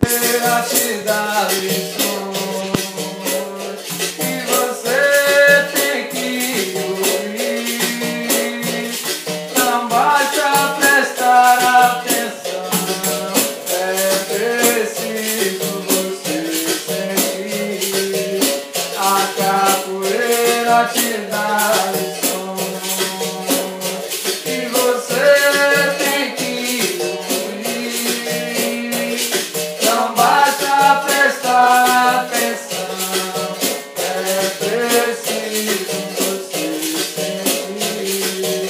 capoeira te dá lições e você tem que ouvir. Não basta prestar atenção, é preciso você sentir. A capoeira te dá lições e você tem que ouvir. Não basta prestar atenção, é preciso você sentir.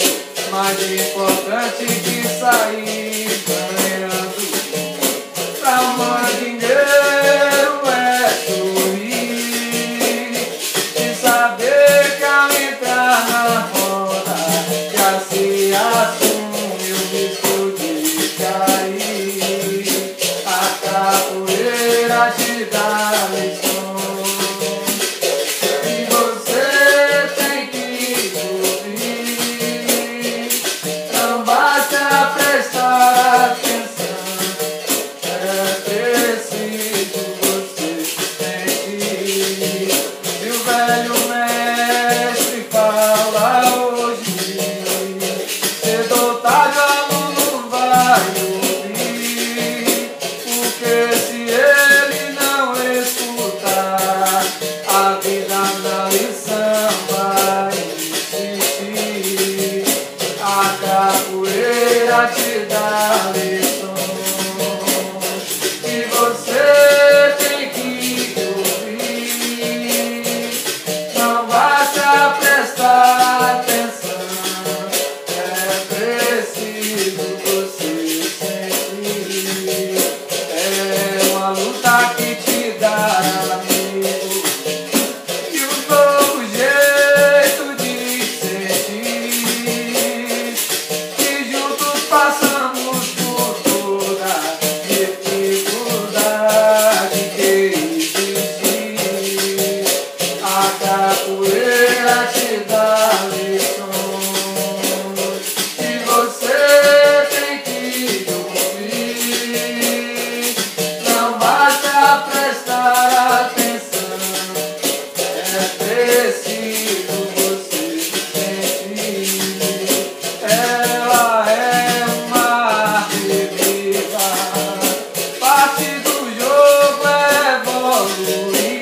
Mais importante que sair ganhando pra um mandingueiro é sorrir e saber que ao entrar na roda já se assume o risco de cair. A capoeira te dá lições e você tem que ouvir. Não basta prestar atenção, é preciso você sentir. E o velho mestre fala hoje, cedo ou tarde o aluno vai ouvir, porque se ele não escutar, a vida na lição vai insistir. A capoeira te dá lições e você tem que ouvir. Não basta prestar atenção, é preciso você sentir. É uma luta que te dá amigo e um novo jeito de sentir, que juntos passamos por toda dificuldade que existe. A capoeira te dá lições e você tem que ouvir. Não basta prestar atenção, é preciso você sentir. Ela é uma arte viva, parte do jogo é evoluir,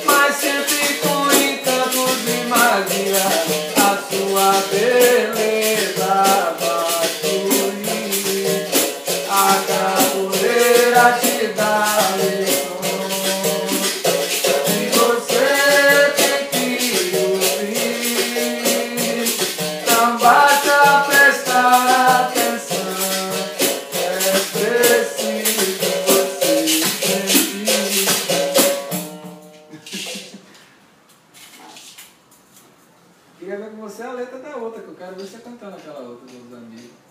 mas sempre com encantos e magia a sua beleza vai fluir. A capoeira te dá lições e você tem que ouvir. Não basta prestar atenção, é preciso você sentir. Queria ver com você a letra da outra, que eu quero ver você cantando aquela outra dos amigos.